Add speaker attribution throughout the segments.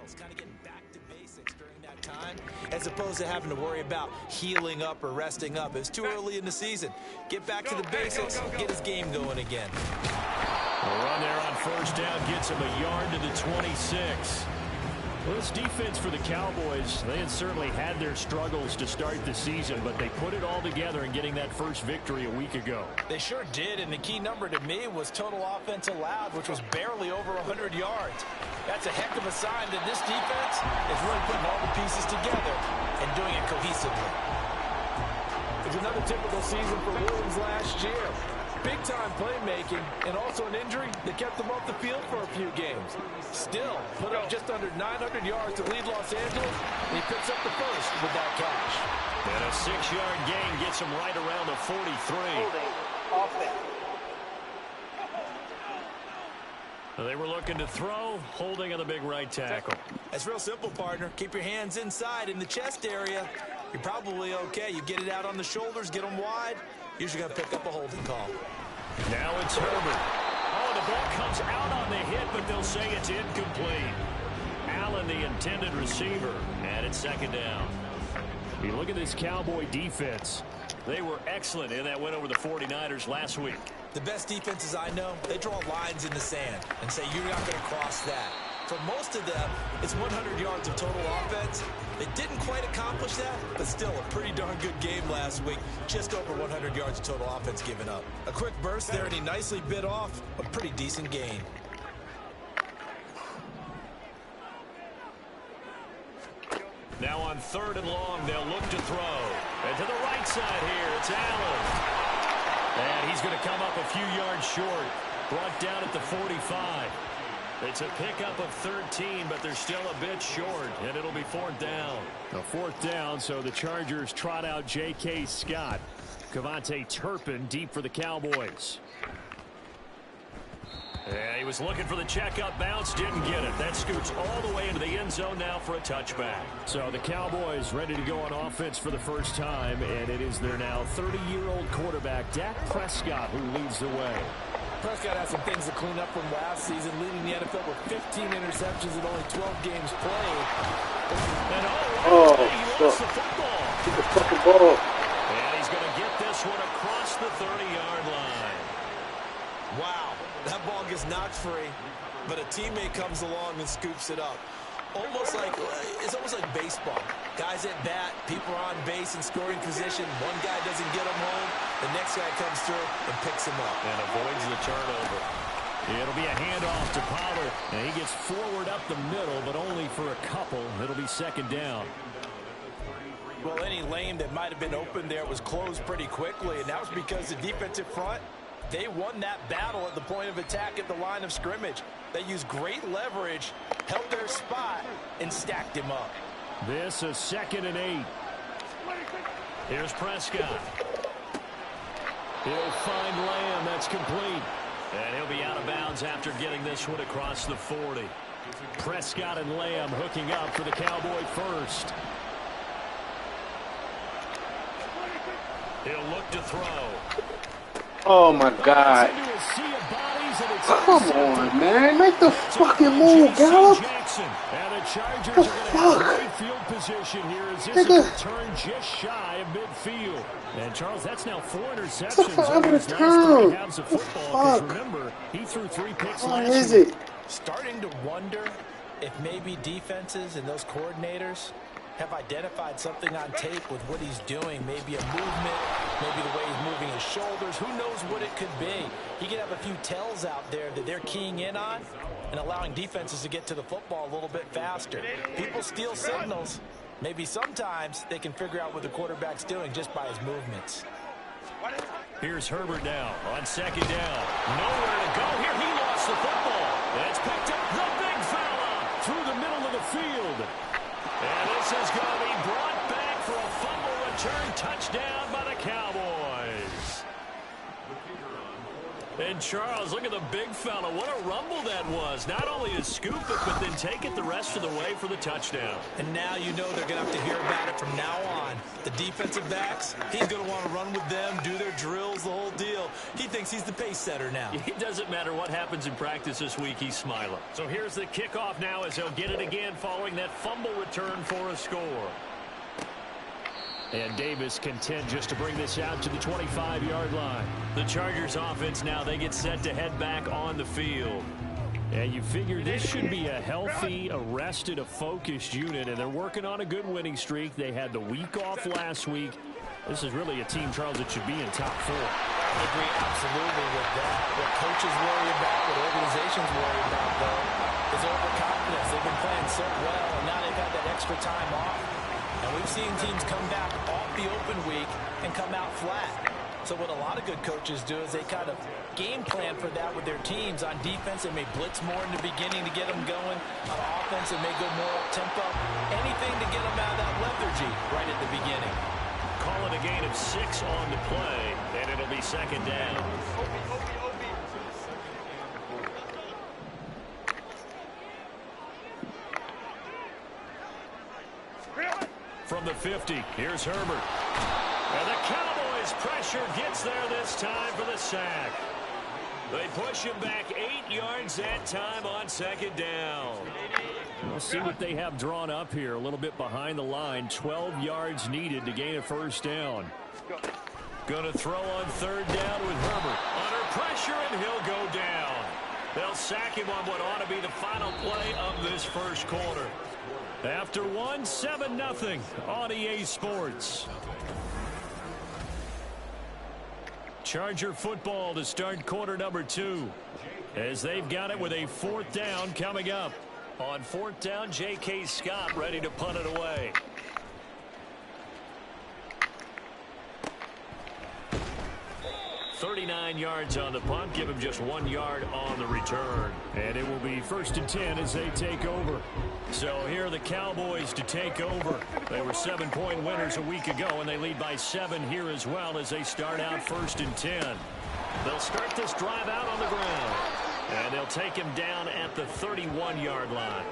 Speaker 1: fundamentals, kind of getting back to basics during that time, as opposed to having to worry about healing up or resting up. It's too early in the season. Get back to the basics, get his game going again.
Speaker 2: A run there on first down gets him a yard to the 26. Well, this defense for the Cowboys, they had certainly had their struggles to start the season, but they put it all together in getting that first victory a week ago.
Speaker 1: They sure did, and the key number to me was total offense allowed, which was barely over 100 yards. That's a heck of a sign that this defense is really putting all the pieces together and doing it cohesively.
Speaker 3: It's another typical season for Williams last year. Big-time playmaking and also an injury that kept him off the field for a few games. Still, put up just under 900 yards to lead Los Angeles, and he picks up the first with that catch.
Speaker 2: And a 6-yard gain gets him right around the 43. They were looking to throw, holding on the big right tackle.
Speaker 1: That's real simple, partner. Keep your hands inside in the chest area. You're probably okay. You get it out on the shoulders, get them wide. Usually going to pick up a holding call.
Speaker 2: Now it's Herbert. Oh, the ball comes out on the hit, but they'll say it's incomplete. Allen, the intended receiver, and it's second down. You look at this Cowboy defense. They were excellent in that win over the 49ers last week.
Speaker 1: The best defenses I know, they draw lines in the sand and say you're not going to cross that. For most of them, it's 100 yards of total offense. They didn't quite accomplish that, but still a pretty darn good game last week. Just over 100 yards of total offense given up. A quick burst there, and he nicely bit off a pretty decent gain.
Speaker 2: Now on 3rd and long, they'll look to throw. And to the right side here, it's Allen. And he's going to come up a few yards short. Brought down at the 45. It's a pickup of 13, but they're still a bit short, and it'll be 4th down. A 4th down, so the Chargers trot out J.K. Scott. Kevontae Turpin deep for the Cowboys. Yeah, he was looking for the checkup bounce, didn't get it. That scoots all the way into the end zone now for a touchback. So the Cowboys ready to go on offense for the first time, and it is their now 30-year-old quarterback, Dak Prescott, who leads the way.
Speaker 3: Prescott has some things to clean up from last season, leading the NFL with 15 interceptions in only 12 games played.
Speaker 2: And he lost the football.
Speaker 4: Get the fucking ball.
Speaker 2: And he's going to get this one across the 30-yard line.
Speaker 1: Wow, that ball gets knocked free, but a teammate comes along and scoops it up. It's almost like baseball. Guys at bat, people are on base in scoring position. One guy doesn't get him home. The next guy comes through and picks him up.
Speaker 2: And avoids the turnover. It'll be a handoff to Pollard. And he gets forward up the middle, but only for a couple. It'll be 2nd down.
Speaker 1: Well, any lane that might have been open there was closed pretty quickly, and that was because the defensive front, they won that battle at the point of attack at the line of scrimmage. They used great leverage, held their spot, and stacked him up.
Speaker 2: This is 2nd and 8. Here's Prescott. He'll find Lamb. That's complete. And he'll be out of bounds after getting this one across the 40. Prescott and Lamb hooking up for the Cowboy first. He'll look to throw.
Speaker 4: Oh my God. Come on, man. Make the fucking move, Gallup.
Speaker 2: And the Chargers are going to have great field position here as this is a return just shy of midfield. And Charles, that's now 4 interceptions over his last 3 halves of football. Because remember, he threw 3 picks last week.
Speaker 1: Starting to wonder if maybe defenses and those coordinators have identified something on tape with what he's doing. Maybe a movement, maybe the way he's moving his shoulders. Who knows what it could be? He could have a few tells out there that they're keying in on and allowing defenses to get to the football a little bit faster. People steal signals. Maybe sometimes they can figure out what the quarterback's doing just by his movements.
Speaker 2: Here's Herbert now on 2nd down. Nowhere to go here. He lost the football. It's picked up. The big fella through the middle of the field. And this is going to be brought back for a fumble return touchdown by the Cowboys. And Charles, look at the big fella. What a rumble that was. Not only to scoop it, but then take it the rest of the way for the touchdown.
Speaker 1: And now you know they're going to have to hear about it from now on. The defensive backs, he's going to want to run with them, do their drills, the whole deal. He thinks he's the pace setter now.
Speaker 2: It doesn't matter what happens in practice this week, he's smiling. So here's the kickoff now as he'll get it again following that fumble return for a score. And Davis content just to bring this out to the 25-yard line. The Chargers offense now, they get set to head back on the field. And you figure this should be a healthy, a focused unit, and they're working on a good winning streak. They had the week off last week. This is really a team, Charles, that should be in top 4.
Speaker 1: I agree absolutely with that. What coaches worry about, what organizations worry about, though, is overconfidence. They've been playing so well, and now they've had that extra time off. And we've seen teams come back off the open week and come out flat. So what a lot of good coaches do is they kind of game plan for that with their teams. On defense, they may blitz more in the beginning to get them going. On offense, they may go more up-tempo. Anything to get them out of that lethargy right at the beginning.
Speaker 2: Call it a gain of 6 on the play, and it'll be second down. From the 50, here's Herbert. And the Cowboys pressure gets there this time for the sack. They push him back 8 yards that time on second down. We'll see what they have drawn up here. A little bit behind the line. 12 yards needed to gain a first down. Going to throw on third down with Herbert. Under pressure, and he'll go down. They'll sack him on what ought to be the final play of this first quarter. After 7-0 on EA Sports. Charger football to start quarter number 2. As they've got it with a 4th down coming up. On 4th down, J.K. Scott ready to punt it away. .39 yards on the punt. Give him just 1 yard on the return. And it will be 1st and 10 as they take over. So here are the Cowboys to take over. They were 7-point winners a week ago, and they lead by 7 here as well as they start out 1st and 10. They'll start this drive out on the ground. And they'll take him down at the 31-yard line.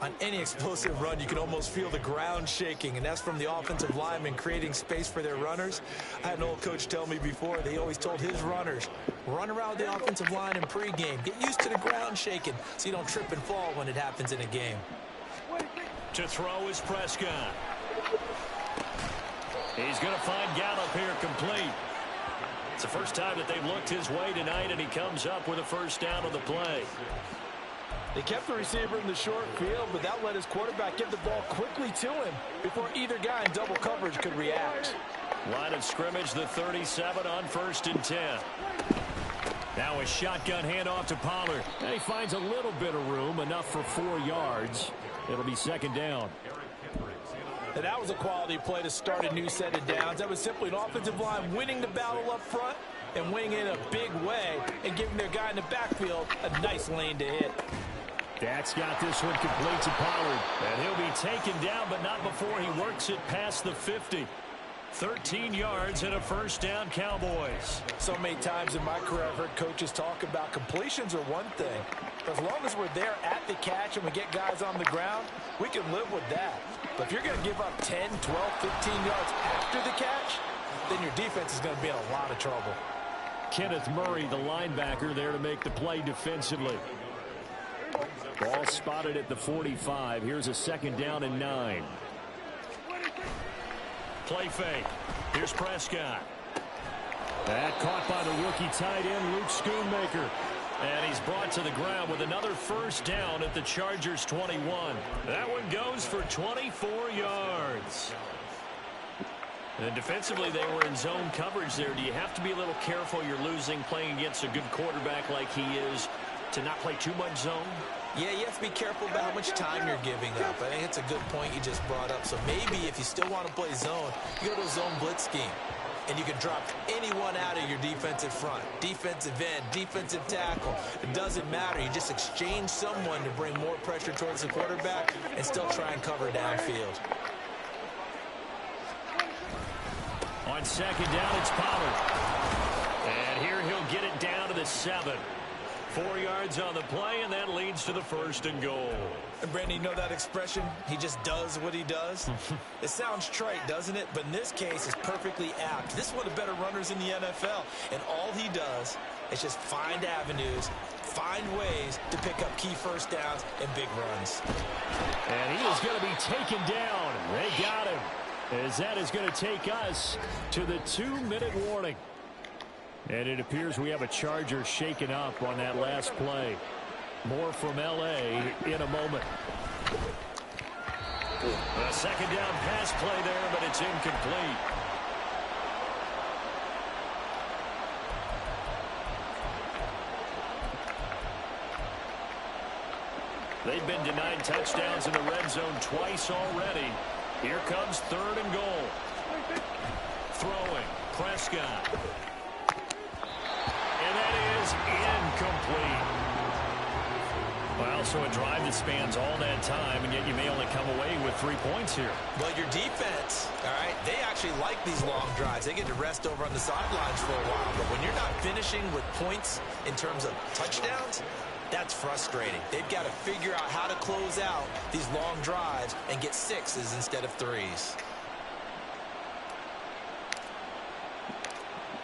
Speaker 1: On any explosive run, you can almost feel the ground shaking, and that's from the offensive linemen creating space for their runners. I had an old coach tell me before, they always told his runners, run around the offensive line in pregame. Get used to the ground shaking so you don't trip and fall when it happens in a game.
Speaker 2: To throw is Prescott. He's going to find Gallup here complete. It's the first time that they've looked his way tonight, and he comes up with a first down on the play.
Speaker 3: They kept the receiver in the short field, but that let his quarterback get the ball quickly to him before either guy in double coverage could react.
Speaker 2: Line of scrimmage, the 37 on 1st and 10. Now a shotgun handoff to Pollard. And he finds a little bit of room, enough for 4 yards. It'll be second down.
Speaker 3: And that was a quality play to start a new set of downs. That was simply an offensive line winning the battle up front and winning in a big way and giving their guy in the backfield a nice lane to hit.
Speaker 2: That's got this one complete to Pollard. And he'll be taken down, but not before he works it past the 50. 13 yards and a first down, Cowboys.
Speaker 3: So many times in my career I've heard coaches talk about completions are one thing. But as long as we're there at the catch and we get guys on the ground, we can live with that. But if you're going to give up 10, 12, 15 yards after the catch, then your defense is going to be in a lot of trouble.
Speaker 2: Kenneth Murray, the linebacker, there to make the play defensively. Ball spotted at the 45. Here's a second down and 9. Play fake. Here's Prescott. That caught by the rookie tight end, Luke Schoonmaker. And he's brought to the ground with another first down at the Chargers 21. That one goes for 24 yards. And defensively, they were in zone coverage there. Do you have to be a little careful you're losing playing against a good quarterback like he is to not play too much zone?
Speaker 1: Yeah, you have to be careful about how much time you're giving up. I think it's a good point you just brought up. So maybe if you still want to play zone, you go to a zone blitz scheme. And you can drop anyone out of your defensive front. Defensive end, defensive tackle. It doesn't matter. You just exchange someone to bring more pressure towards the quarterback and still try and cover downfield. On second down, it's Pollard. And here he'll get it down to the
Speaker 2: the 7. 4 yards on the play, and that leads to the 1st and goal.
Speaker 1: And Brandon, you know that expression? He just does what he does. It sounds trite, doesn't it? But in this case, it's perfectly apt. This is one of the better runners in the NFL. And all he does is just find avenues, find ways to pick up key first downs and big runs.
Speaker 2: And he is going to be taken down. They got him. As that is going to take us to the 2-minute warning. And it appears we have a Charger shaken up on that last play. More from L.A. in a moment. A second down pass play there, but it's incomplete. They've been denied touchdowns in the red zone twice already. Here comes 3rd and goal. Throwing, Prescott. And that is incomplete. Well, so a drive that spans all that time, and yet you may only come away with 3 points here.
Speaker 1: Well, your defense, all right, they actually like these long drives. They get to rest over on the sidelines for a while. But when you're not finishing with points in terms of touchdowns, that's frustrating. They've got to figure out how to close out these long drives and get 6s instead of 3s.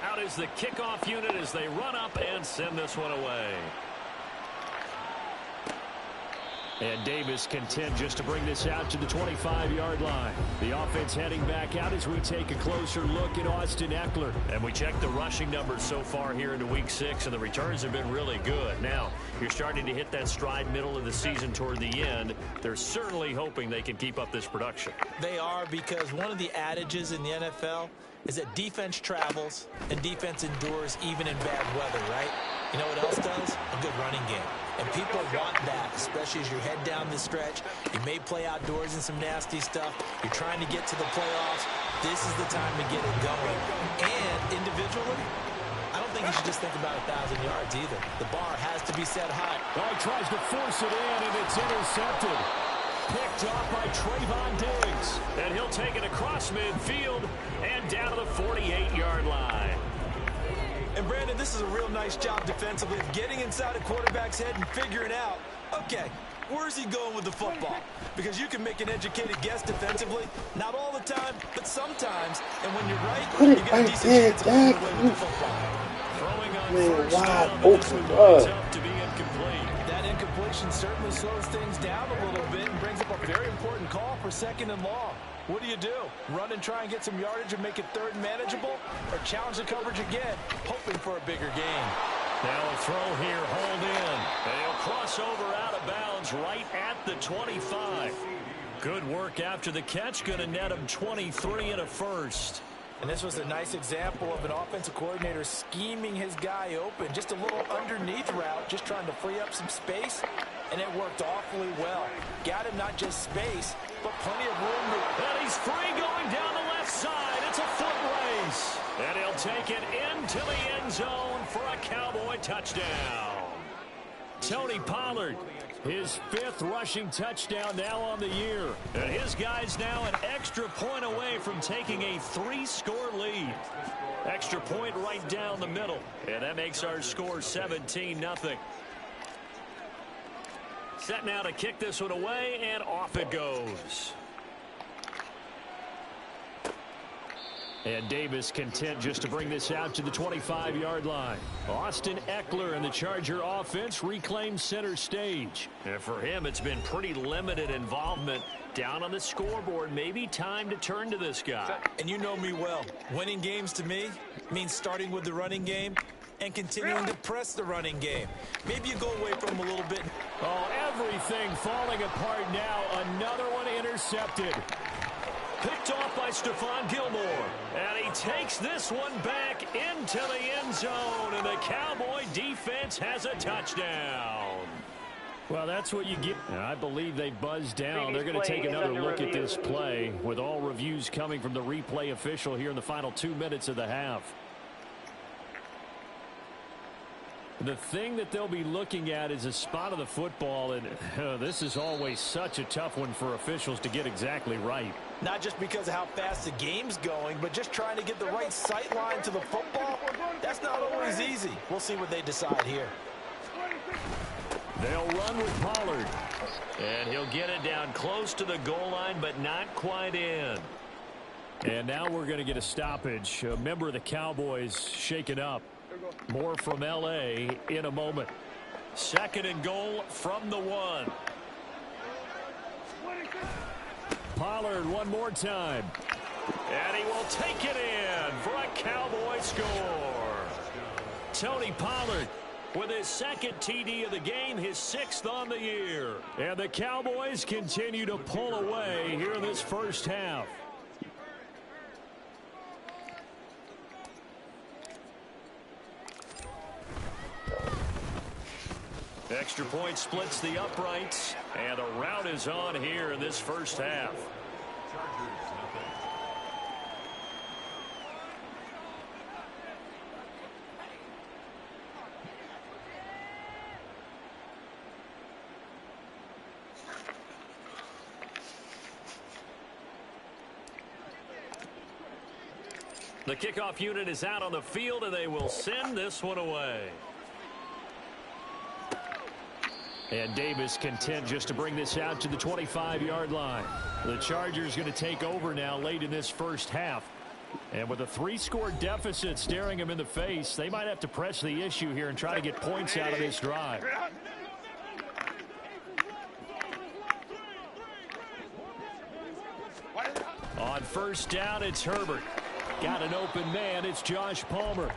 Speaker 2: Out is the kickoff unit as they run up and send this one away. And Davis content just to bring this out to the 25-yard line. The offense heading back out as we take a closer look at Austin Eckler. And we check the rushing numbers so far here into Week 6, and the returns have been really good. Now, you're starting to hit that stride middle of the season toward the end. They're certainly hoping they can keep up this production.
Speaker 1: They are, because one of the adages in the NFL is that defense travels and defense endures even in bad weather, right? You know what else does? A good running game. And people want that, especially as you head down the stretch. You may play outdoors in some nasty stuff. You're trying to get to the playoffs. This is the time to get it going. And individually, I don't think you should just think about 1,000 yards either. The bar has to be set high.
Speaker 2: Oh, he tries to force it in, and it's intercepted. Picked off by Trayvon Diggs. And he'll take it across midfield and down to the 48-yard line.
Speaker 1: And Brandon, this is a real nice job defensively of getting inside a quarterback's head and figuring out, okay, where's he going with the football? Because you can make an educated guess defensively, not all the time, but sometimes. And when you're right,
Speaker 4: put it
Speaker 1: you get
Speaker 4: right
Speaker 1: a decent chance of getting away with the football.
Speaker 2: Throwing on
Speaker 4: Man,
Speaker 2: first
Speaker 4: wide
Speaker 2: down, but this
Speaker 4: open,
Speaker 2: one
Speaker 4: bro.
Speaker 2: winds up to be incomplete.
Speaker 3: That incompletion certainly slows things down a little bit and brings up a very important call for 2nd and long. What do? Run and try and get some yardage and make it 3rd and manageable? Or challenge the coverage again, hoping for a bigger gain?
Speaker 2: Now a throw here, hold in. And he'll cross over out of bounds right at the 25. Good work after the catch. Going to net him 23 and a 1st.
Speaker 1: And this was a nice example of an offensive coordinator scheming his guy open. Just a little underneath route, just trying to free up some space. And it worked awfully well. Got him not just space, but plenty of room to...
Speaker 2: And he's free going down the left side. It's a foot race. And he'll take it into the end zone for a Cowboy touchdown. Tony Pollard, his 5th rushing touchdown now on the year. And his guy's now an extra point away from taking a 3-score lead. Extra point right down the middle. And that makes our score 17-0. Set now to kick this one away, and off it goes. And Davis content just to bring this out to the 25-yard line. Austin Eckler and the Charger offense reclaims center stage. And for him, it's been pretty limited involvement down on the scoreboard. Maybe time to turn to this guy.
Speaker 1: And you know me well. Winning games to me means starting with the running game and continuing to press the running game. Maybe you go away from him a little bit.
Speaker 2: Oh, everything falling apart now. Another one intercepted. Picked off by Stephon Gilmore. And he takes this one back into the end zone. And the Cowboy defense has a touchdown. Well, that's what you get. And I believe they buzzed down. They're going to take another look at this play with all reviews coming from the replay official here in the final 2 minutes of the half. The thing that they'll be looking at is a spot of the football, and this is always such a tough one for officials to get exactly right.
Speaker 1: Not just because of how fast the game's going, but just trying to get the right sight line to the football. That's not always easy. We'll see what they decide here.
Speaker 2: They'll run with Pollard. And he'll get it down close to the goal line, but not quite in. And now we're going to get a stoppage. A member of the Cowboys shaken up. More from L.A. in a moment. 2nd and goal from the 1. Pollard one more time. And he will take it in for a Cowboy score. Tony Pollard with his 2nd TD of the game, his 6th on the year. And the Cowboys continue to pull away here in this first half. Extra point splits the uprights, and the rout is on here in this first half. The kickoff unit is out on the field, and they will send this one away. And Davis content just to bring this out to the 25-yard line. The Chargers going to take over now late in this first half. And with a 3-score deficit staring them in the face, they might have to press the issue here and try to get points out of this drive. On 1st down, it's Herbert. Got an open man. It's Josh Palmer.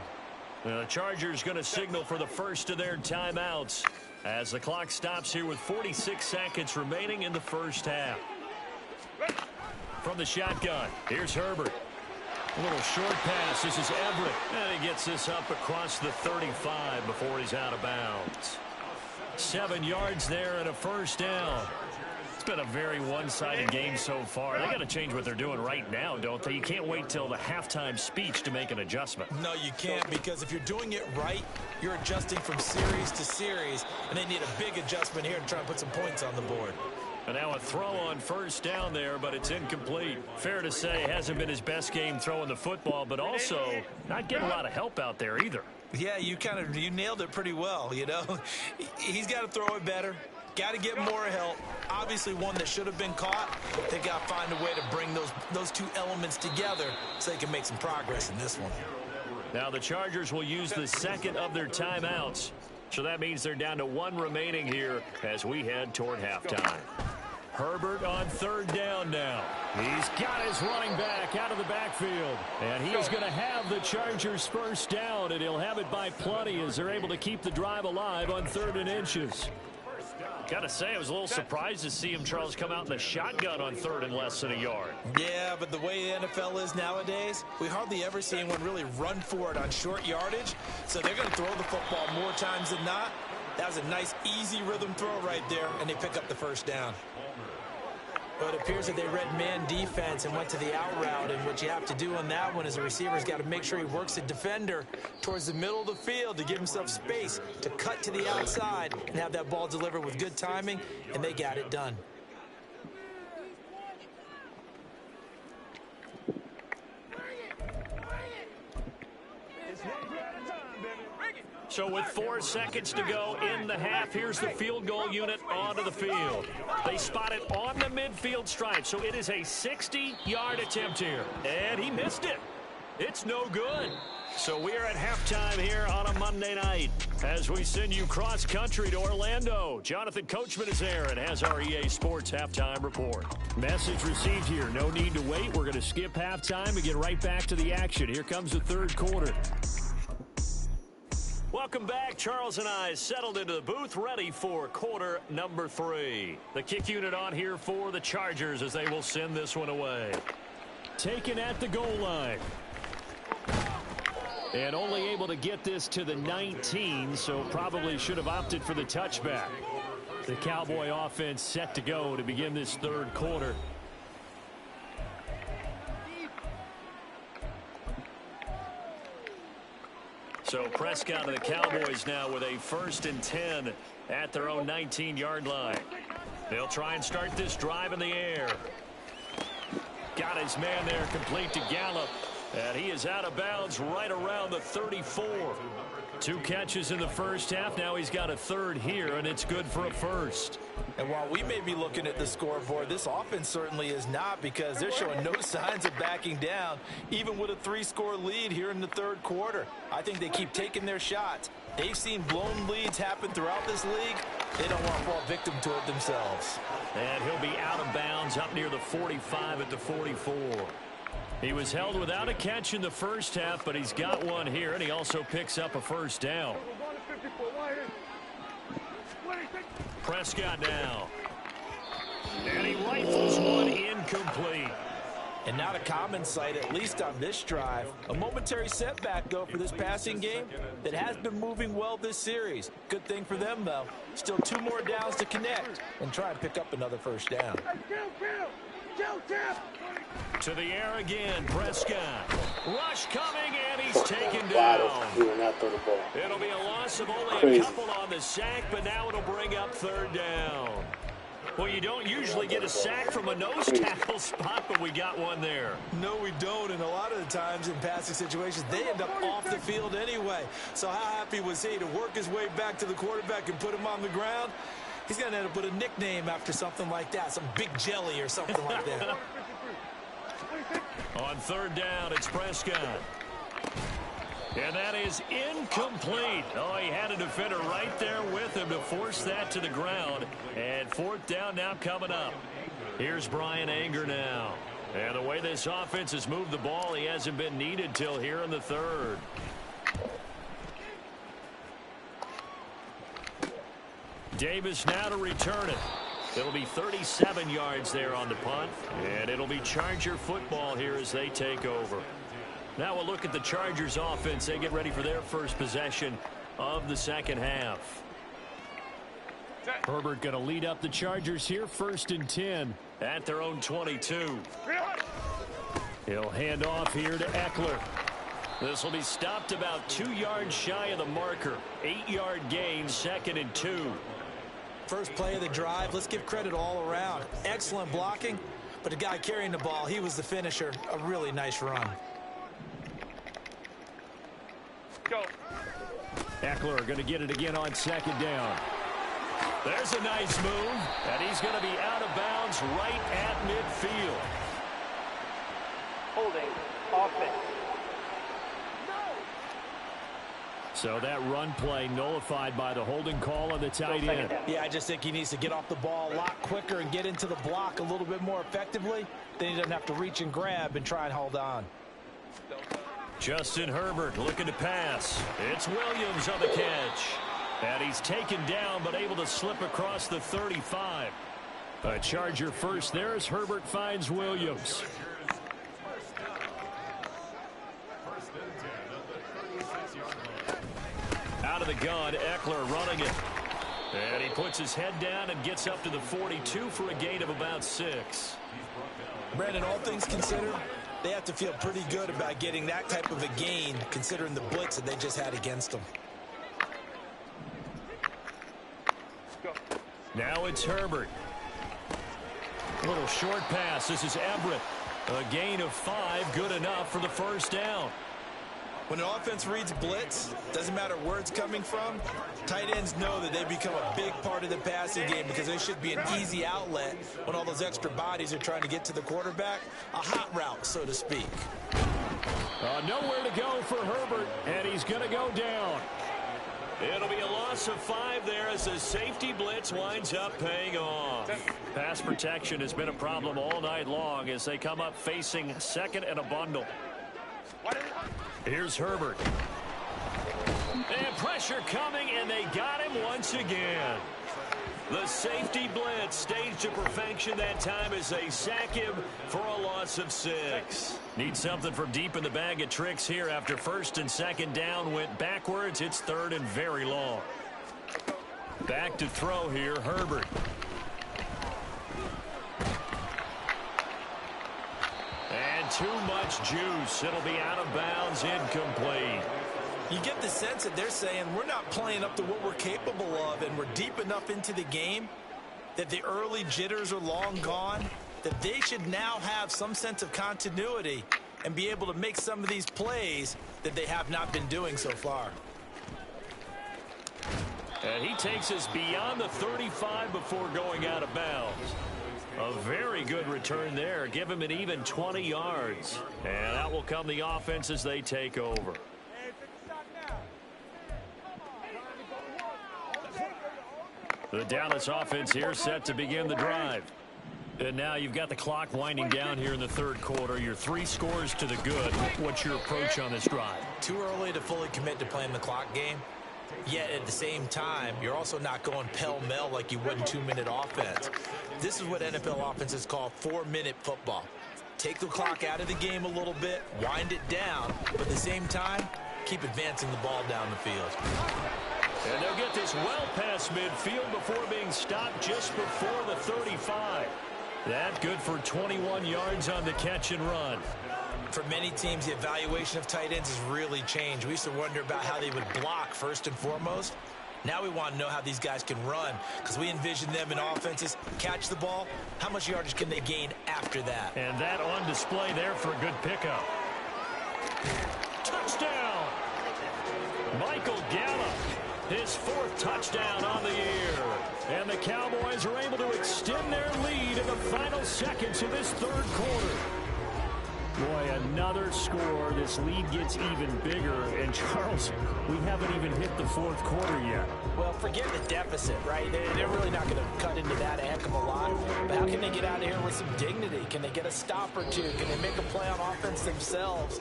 Speaker 2: The Chargers going to signal for the first of their timeouts as the clock stops here with 46 seconds remaining in the first half. From the shotgun, here's Herbert. A little short pass. This is Everett. And he gets this up across the 35 before he's out of bounds. 7 yards there and a first down. It's been a very one-sided game so far. They got to change what they're doing right now, don't they? You can't wait till the halftime speech to make an adjustment.
Speaker 1: No, you can't, because if you're doing it right, you're adjusting from series to series, and they need a big adjustment here to try and put some points on the board.
Speaker 2: And now a throw on 1st down there, but it's incomplete. Fair to say, hasn't been his best game throwing the football, but also not getting a lot of help out there either.
Speaker 1: Yeah, you nailed it pretty well, you know. He's got to throw it better. Got to get more help. Obviously one that should have been caught. They got to find a way to bring those two elements together so they can make some progress in this one.
Speaker 2: Now the Chargers will use the 2nd of their timeouts. So that means they're down to 1 remaining here as we head toward halftime. Herbert on 3rd down now. He's got his running back out of the backfield. And he is going to have the Chargers first down, and he'll have it by plenty as they're able to keep the drive alive on 3rd and inches. Got to say, I was a little surprised to see him, Charles, come out in the shotgun on 3rd and less than a yard.
Speaker 1: Yeah, but the way the NFL is nowadays, we hardly ever see anyone really run for it on short yardage. So they're going to throw the football more times than not. That was a nice, easy rhythm throw right there, and they pick up the first down. But it appears that they read man defense and went to the out route, and what you have to do on that one is the receiver's got to make sure he works the defender towards the middle of the field to give himself space to cut to the outside and have that ball delivered with good timing, and they got it done.
Speaker 2: So with 4 seconds to go in the half, here's the field goal unit onto the field. They spot it on the midfield stripe, so it is a 60-yard attempt here. And he missed it. It's no good. So we are at halftime here on a Monday night as we send you cross-country to Orlando. Jonathan Coachman is there and has our EA Sports halftime report. Message received here. No need to wait. We're going to skip halftime and get right back to the action. Here comes the 3rd quarter. Welcome back. Charles and I settled into the booth, ready for quarter number 3. The kick unit on here for the Chargers as they will send this one away. Taken at the goal line. And only able to get this to the 19, so probably should have opted for the touchback. The Cowboy offense set to go to begin this 3rd quarter. So Prescott of the Cowboys now with a 1st and 10 at their own 19-yard line. They'll try and start this drive in the air. Got his man there, complete to Gallup. And he is out of bounds right around the 34. 2 catches in the first half. Now he's got a 3rd here, and it's good for a 1st.
Speaker 1: And while we may be looking at the scoreboard, this offense certainly is not, because they're showing no signs of backing down, even with a 3-score lead here in the 3rd quarter. I think they keep taking their shots. They've seen blown leads happen throughout this league. They don't want to fall victim to it themselves.
Speaker 2: And he'll be out of bounds up near the 45 at the 44. He was held without a catch in the first half, but he's got one here, and he also picks up a 1st down. Prescott now. And he rifles one incomplete.
Speaker 1: And not a common sight, at least on this drive. A momentary setback, though, for this passing game that has been moving well this series. Good thing for them, though. Still 2 more downs to connect and try and pick up another 1st down.
Speaker 2: To the air again, Prescott. Rush coming, and he's taken down. It'll be a loss of only a couple on the sack, but now it'll bring up 3rd down. Well, you don't usually get a sack from a nose tackle spot, but we got one there.
Speaker 1: No, we don't, and a lot of the times in passing situations, they end up off the field anyway. So how happy was he to work his way back to the quarterback and put him on the ground? He's going to end up with a nickname after something like that, some Big Jelly or something like that.
Speaker 2: On 3rd down, it's Prescott. And that is incomplete. Oh, he had a defender right there with him to force that to the ground. And 4th down now coming up. Here's Brian Anger now. And the way this offense has moved the ball, he hasn't been needed till here in the 3rd. Davis now to return it. It'll be 37 yards there on the punt. And it'll be Charger football here as they take over. Now we'll look at the Chargers offense. They get ready for their first possession of the 2nd half. Herbert going to lead up the Chargers here, 1st and 10 at their own 22. He'll hand off here to Eckler. This will be stopped about 2 yards shy of the marker. 8-yard gain, 2nd and 2.
Speaker 1: First play of the drive, let's give credit all around. Excellent blocking, but the guy carrying the ball, he was the finisher. A really nice run.
Speaker 3: Go.
Speaker 2: Eckler going to get it again on 2nd down. There's a nice move, and he's going to be out of bounds right at midfield.
Speaker 5: Holding offense.
Speaker 2: So that run play nullified by the holding call on the tight end.
Speaker 1: Yeah, I just think he needs to get off the ball a lot quicker and get into the block a little bit more effectively. Then he doesn't have to reach and grab and try and hold on.
Speaker 2: Justin Herbert looking to pass. It's Williams on the catch. And he's taken down but able to slip across the 35. A Charger first there as Herbert finds Williams. Out of the gun, Eckler running it. And he puts his head down and gets up to the 42 for a gain of about 6.
Speaker 1: Brandon, all things considered, they have to feel pretty good about getting that type of a gain, considering the blitz that they just had against them.
Speaker 2: Now it's Herbert. A little short pass. This is Everett. A gain of 5, good enough for the 1st down.
Speaker 1: When an offense reads blitz, doesn't matter where it's coming from, tight ends know that they become a big part of the passing game because they should be an easy outlet when all those extra bodies are trying to get to the quarterback. A hot route, so to speak.
Speaker 2: Nowhere to go for Herbert, and he's going to go down. It'll be a loss of 5 there as the safety blitz winds up paying off. Pass protection has been a problem all night long as they come up facing 2nd and a bundle. Here's Herbert. And pressure coming, and they got him once again. The safety blitz staged to perfection that time as they sack him for a loss of 6. Need something from deep in the bag of tricks here after 1st and 2nd down went backwards. It's 3rd and very long. Back to throw here, Herbert. And too much juice. It'll be out of bounds, incomplete.
Speaker 1: You get the sense that they're saying we're not playing up to what we're capable of, and we're deep enough into the game that the early jitters are long gone, that they should now have some sense of continuity and be able to make some of these plays that they have not been doing so far.
Speaker 2: And he takes us beyond the 35 before going out of bounds. A very good return there. Give him an even 20 yards. And out will come the offense as they take over. The Dallas offense here set to begin the drive. And now you've got the clock winding down here in the third quarter. Your 3 scores to the good. What's your approach on this drive?
Speaker 1: Too early to fully commit to playing the clock game. Yet at the same time, you're also not going pell-mell like you would in 2-minute offense. This is what NFL offenses call 4-minute football. Take the clock out of the game a little bit, wind it down, but at the same time, keep advancing the ball down the field.
Speaker 2: And they'll get this well past midfield before being stopped just before the 35. That good for 21 yards on the catch and run.
Speaker 1: For many teams, the evaluation of tight ends has really changed. We used to wonder about how they would block first and foremost. Now we want to know how these guys can run, because we envision them in offenses catch the ball. How much yardage can they gain after that?
Speaker 2: And that on display there for a good pickup. Touchdown! Michael Gallup, his 4th touchdown on the year. And the Cowboys are able to extend their lead in the final seconds of this third quarter. Boy, another score. This lead gets even bigger. And, Charles, we haven't even hit the 4th quarter yet.
Speaker 1: Well, forget the deficit, right? They're really not going to cut into that a heck of a lot. But how can they get out of here with some dignity? Can they get a stop or two? Can they make a play on offense themselves?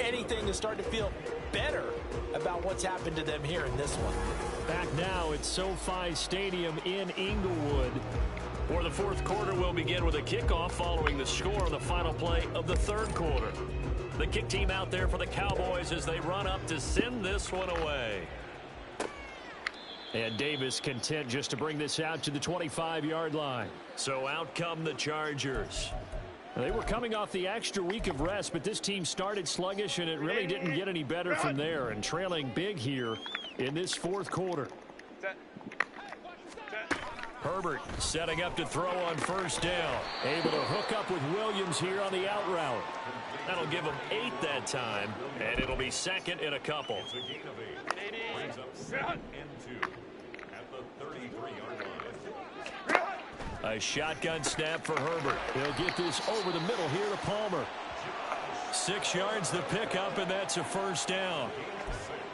Speaker 1: Anything to start to feel better about what's happened to them here in this one.
Speaker 2: Back now at SoFi Stadium in Inglewood. For the 4th quarter, we'll begin with a kickoff following the score on the final play of the 3rd quarter. The kick team out there for the Cowboys as they run up to send this one away. And Davis content just to bring this out to the 25-yard line. So out come the Chargers. They were coming off the extra week of rest, but this team started sluggish, and it really didn't get any better from there, and trailing big here in this 4th quarter. Herbert setting up to throw on first down. Able to hook up with Williams here on the out route. That'll give him 8 that time, and it'll be 2nd and a couple. A shotgun snap for Herbert. He'll get this over the middle here to Palmer. 6 yards the pickup, and that's a first down.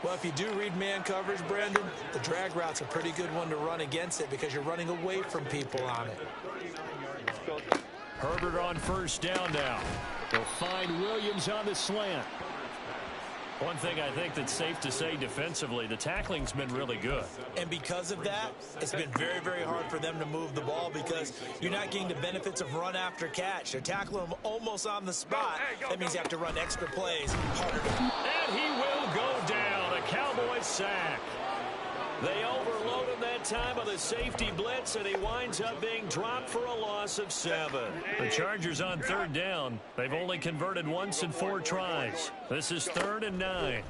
Speaker 1: Well, if you do read man coverage, Brandon, the drag route's a pretty good one to run against it because you're running away from people on it.
Speaker 2: Herbert on first down now. They'll find Williams on the slant. One thing I think that's safe to say defensively, the tackling's been really good.
Speaker 1: And because of that, it's been very, very hard for them to move the ball because you're not getting the benefits of run after catch. They're tackling them almost on the spot. That means you have to run extra plays harder.
Speaker 2: And he will go down. A Cowboys sack. They overload him that time on the safety blitz, and he winds up being dropped for a loss of 7. The Chargers on 3rd down. They've only converted once in 4 tries. This is 3rd and 9.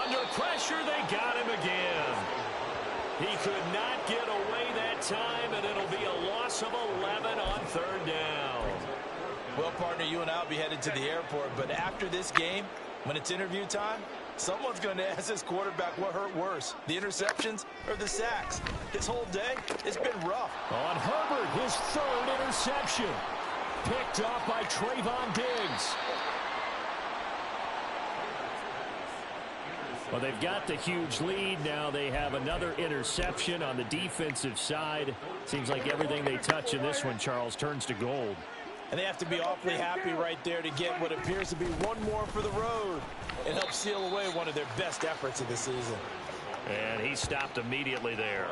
Speaker 2: Under pressure, they got him again. He could not get away that time, and it'll be a loss of 11 on 3rd down.
Speaker 1: Well, partner, you and I will be headed to the airport, but after this game, when it's interview time, someone's going to ask this quarterback what hurt worse, the interceptions or the sacks. His whole day, it's been rough.
Speaker 2: On Herbert, his 3rd interception. Picked off by Trayvon Diggs. Well, they've got the huge lead. Now they have another interception on the defensive side. Seems like everything they touch in this one, Charles, turns to gold.
Speaker 1: And they have to be awfully happy right there to get what appears to be one more for the road and help seal away one of their best efforts of the season.
Speaker 2: And he stopped immediately there.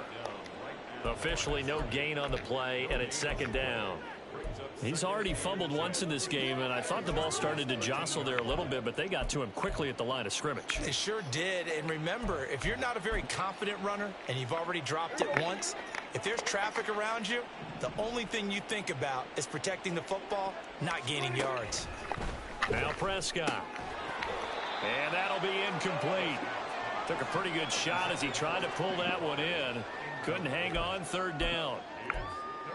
Speaker 2: Officially no gain on the play, and it's 2nd down. He's already fumbled once in this game, and I thought the ball started to jostle there a little bit, but they got to him quickly at the line of scrimmage.
Speaker 1: They sure did. And remember, if you're not a very confident runner and you've already dropped it once, if there's traffic around you, the only thing you think about is protecting the football, not gaining yards.
Speaker 2: Now Prescott. And that'll be incomplete. Took a pretty good shot as he tried to pull that one in. Couldn't hang on, third down.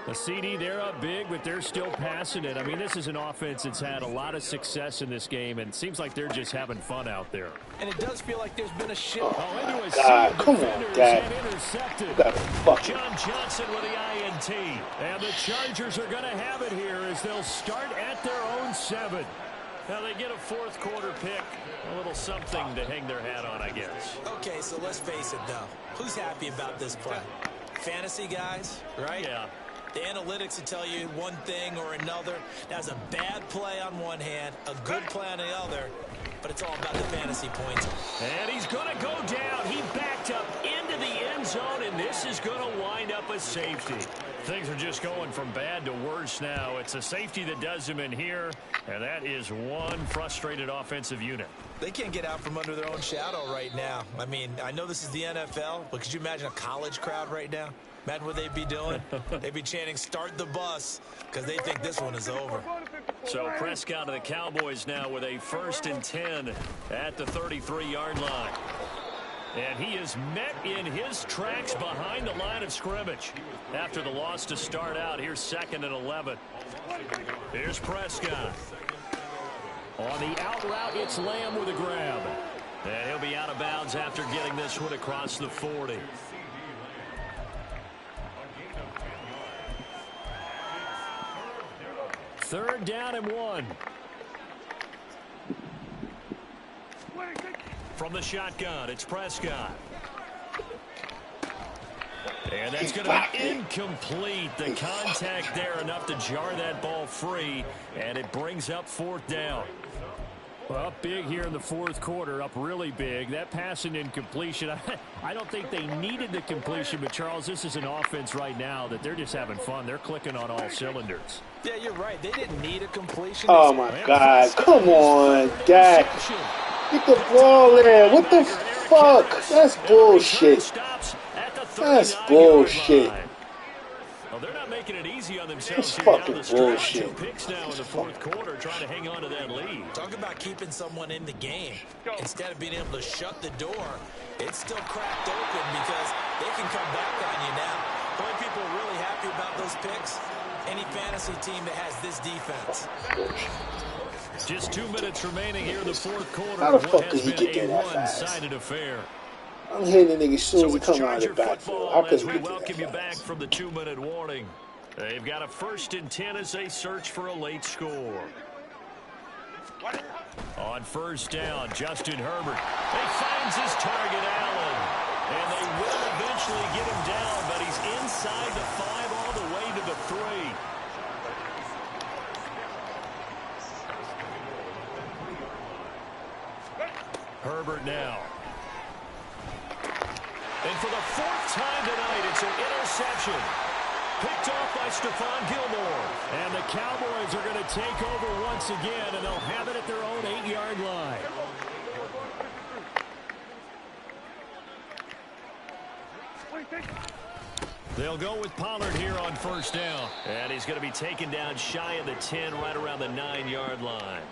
Speaker 2: The CD, they're up big, but they're still passing it. I mean, this is an offense that's had a lot of success in this game, and it seems like they're just having fun out there.
Speaker 1: And it does feel like there's been a shift.
Speaker 4: Oh, my God. Come on, Dad.
Speaker 2: John Johnson with the INT. And the Chargers are going to have it here as they'll start at their own 7. Now they get a fourth quarter pick. A little something to hang their hat on, I guess.
Speaker 1: Okay, so let's face it, though. Who's happy about this play? Fantasy guys, right?
Speaker 2: Yeah.
Speaker 1: The analytics will tell you one thing or another. That's a bad play on one hand, a good play on the other, but it's all about the fantasy points.
Speaker 2: And he's going to go down. He backed up into the end zone, and this is going to wind up a safety. Things are just going from bad to worse now. It's a safety that does him in here, and that is one frustrated offensive unit.
Speaker 1: They can't get out from under their own shadow right now. I mean, I know this is the NFL, but could you imagine a college crowd right now? Imagine what they'd be doing. They'd be chanting, "Start the bus," because they think this one is over.
Speaker 2: So Prescott of the Cowboys now with a 1st and 10 at the 33-yard line. And he is met in his tracks behind the line of scrimmage. After the loss to start out, here's 2nd and 11. Here's Prescott. On the out route, it's Lamb with a grab. And he'll be out of bounds after getting this one across the 40. Third down and 1. From the shotgun, it's Prescott. And that's going to be incomplete. The contact there enough to jar that ball free, and it brings up 4th down. Well, up big here in the 4th quarter, up really big. That passing incompletion, I don't think they needed the completion, but Charles, this is an offense right now that they're just having fun. They're clicking on all cylinders.
Speaker 1: Yeah, you're right. They didn't need a completion.
Speaker 4: Oh, my God. Come on, Dak. Get the ball in. What the fuck? That's bullshit. That's bullshit.
Speaker 2: Well, they're not making it easy on themselves.
Speaker 4: That's fucking bullshit.
Speaker 2: 2 picks now in the 4th quarter, trying to hang on to that lead.
Speaker 1: Talk about keeping someone in the game. Instead of being able to shut the door, it's still cracked open because they can come back on you now. The only people are really happy about those picks, any fantasy team that has this defense.
Speaker 2: Just 2 minutes remaining here in the 4th quarter.
Speaker 4: How the fuck did he get that fast?
Speaker 2: One-sided affair.
Speaker 4: I'm hitting the nigga as soon as he come out of the backfield. How could
Speaker 2: we
Speaker 4: he get
Speaker 2: welcome
Speaker 4: that
Speaker 2: you
Speaker 4: fast?
Speaker 2: back from the 2-minute warning. They've got a 1st and 10 as they search for a late score. On 1st down, Justin Herbert. He finds his target, Allen. And they will eventually get him down, but he's inside the 5 all the way to the 3. Herbert now. And for the 4th time tonight, it's an interception. Picked off by Stephon Gilmore. And the Cowboys are going to take over once again, and they'll have it at their own 8-yard line. They'll go with Pollard here on 1st down. And he's going to be taken down shy of the 10, right around the 9-yard line.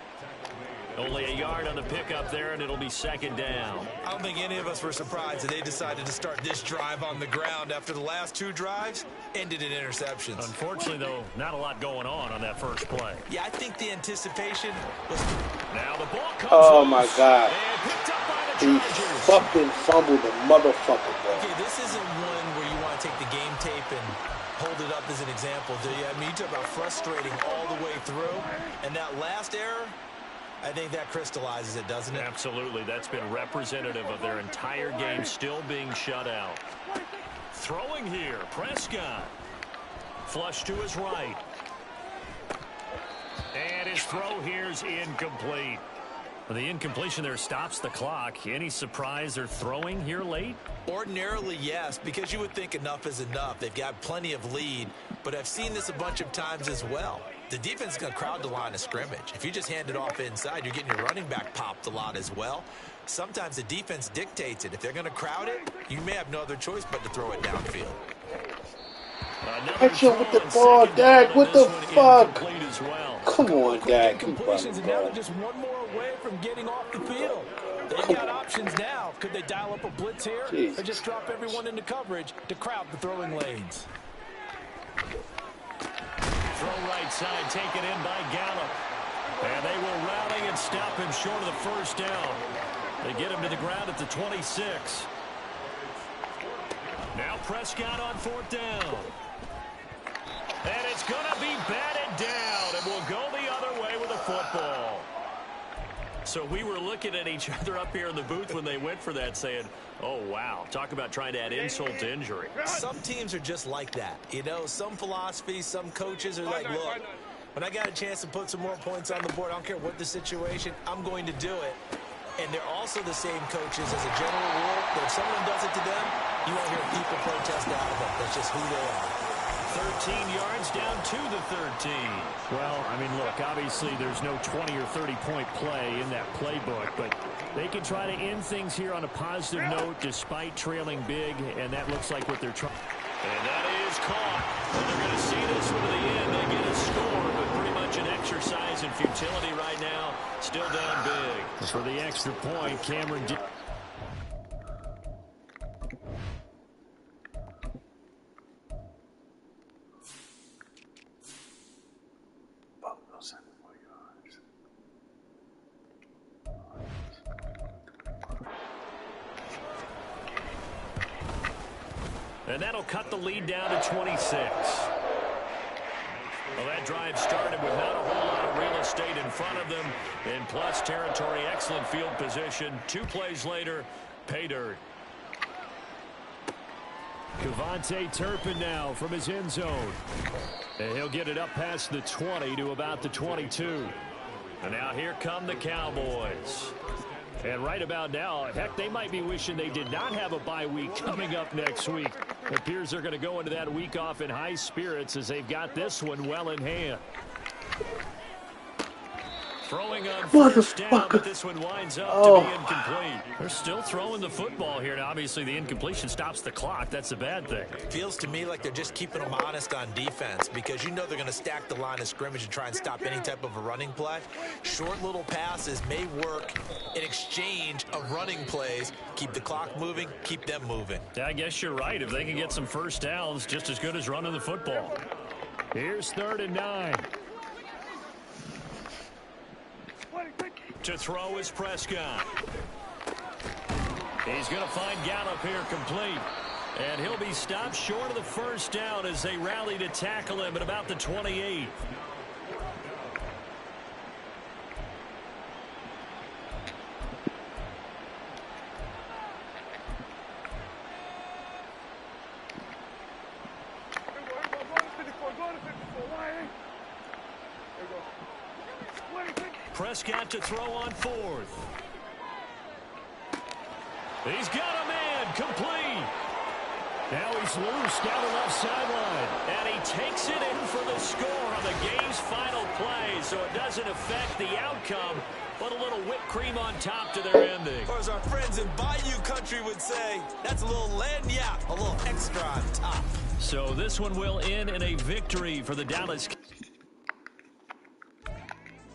Speaker 2: Only a yard on the pickup there, and it'll be 2nd down.
Speaker 1: I don't think any of us were surprised that they decided to start this drive on the ground after the last 2 drives ended in interceptions.
Speaker 2: Unfortunately, though, not a lot going on that first play.
Speaker 1: Yeah, I think the anticipation was...
Speaker 2: Now the ball comes
Speaker 4: Oh,
Speaker 2: loose
Speaker 4: my God.
Speaker 2: and picked up by the
Speaker 4: He
Speaker 2: Chargers.
Speaker 4: fucking fumbled the motherfucker, bro.
Speaker 1: Okay, this isn't one where you want to take the game tape and hold it up as an example, do you? I mean, you talk about frustrating all the way through, and that last error... I think that crystallizes it, doesn't it?
Speaker 2: Absolutely. That's been representative of their entire game still being shut out. Throwing here, Prescott. Flush to his right. And his throw here's incomplete. Well, the incompletion there stops the clock. Any surprise they're throwing here late?
Speaker 1: Ordinarily, yes, because you would think enough is enough. They've got plenty of lead, but I've seen this a bunch of times as well. The defense is going to crowd the line of scrimmage. If you just hand it off inside, you're getting your running back popped a lot as well. Sometimes the defense dictates it. If they're going to crowd it, you may have no other choice but to throw it downfield.
Speaker 4: Catch him with the ball, Dak. What the fuck?
Speaker 2: Well.
Speaker 4: Come on, Dak.
Speaker 1: Completions, and now they're just one more away from getting off the field. They've got options now. Could they dial up a blitz here?
Speaker 4: Jesus.
Speaker 1: Or just drop everyone into coverage to crowd the throwing lanes?
Speaker 2: Throw right side, taken in by Gallup. And they will rally and stop him short of the first down. They get him to the ground at the 26. Now Prescott on fourth down. And it's going to be batted down, and we'll go the other way with a football. So we were looking at each other up here in the booth when they went for that, saying, oh, wow, talk about trying to add insult to injury.
Speaker 1: Some teams are just like that. You know, some philosophies, some coaches are like, look, when I got a chance to put some more points on the board, I don't care what the situation, I'm going to do it. And they're also the same coaches as a general rule, that if someone does it to them, you won't hear people protest out of it. That's just who they are.
Speaker 2: 13 yards down to the 13. Well, I mean, look, obviously there's no 20 or 30-point play in that playbook, but they can try to end things here on a positive note despite trailing big, and that looks like what they're trying. And that is caught. And they're going to see this one to the end. They get a score, but pretty much an exercise in futility right now. Still down big. For the extra point, Cameron did. And that'll cut the lead down to 26. Well, that drive started with not a whole lot of real estate in front of them. And plus territory, excellent field position. 2 plays later, pay dirt. Kevontae Turpin now from his end zone. And he'll get it up past the 20 to about the 22. And now here come the Cowboys. And right about now, heck, they might be wishing they did not have a bye week coming up next week. It appears they're going to go into that week off in high spirits as they've got this one well in hand. Throwing on first down, but this one winds up to be incomplete. They're still throwing the football here. Now, obviously, the incompletion stops the clock. That's a bad thing.
Speaker 1: Feels to me like they're just keeping them honest on defense because you know they're going to stack the line of scrimmage and try and stop any type of a running play. Short little passes may work in exchange of running plays. Keep the clock moving, keep them moving.
Speaker 2: I guess you're right. If they can get some first downs, just as good as running the football. Here's 3rd and 9. To throw is Prescott. He's going to find Gallup here complete. And he'll be stopped short of the first down as they rally to tackle him at about the 28. Prescott to throw on 4th. He's got a man complete. Now he's loose down the left sideline. And he takes it in for the score on the game's final play. So it doesn't affect the outcome, but a little whipped cream on top to their ending.
Speaker 1: Or as our friends in Bayou Country would say, that's a little lagniappe, a little extra on top.
Speaker 2: So this one will end in a victory for the Dallas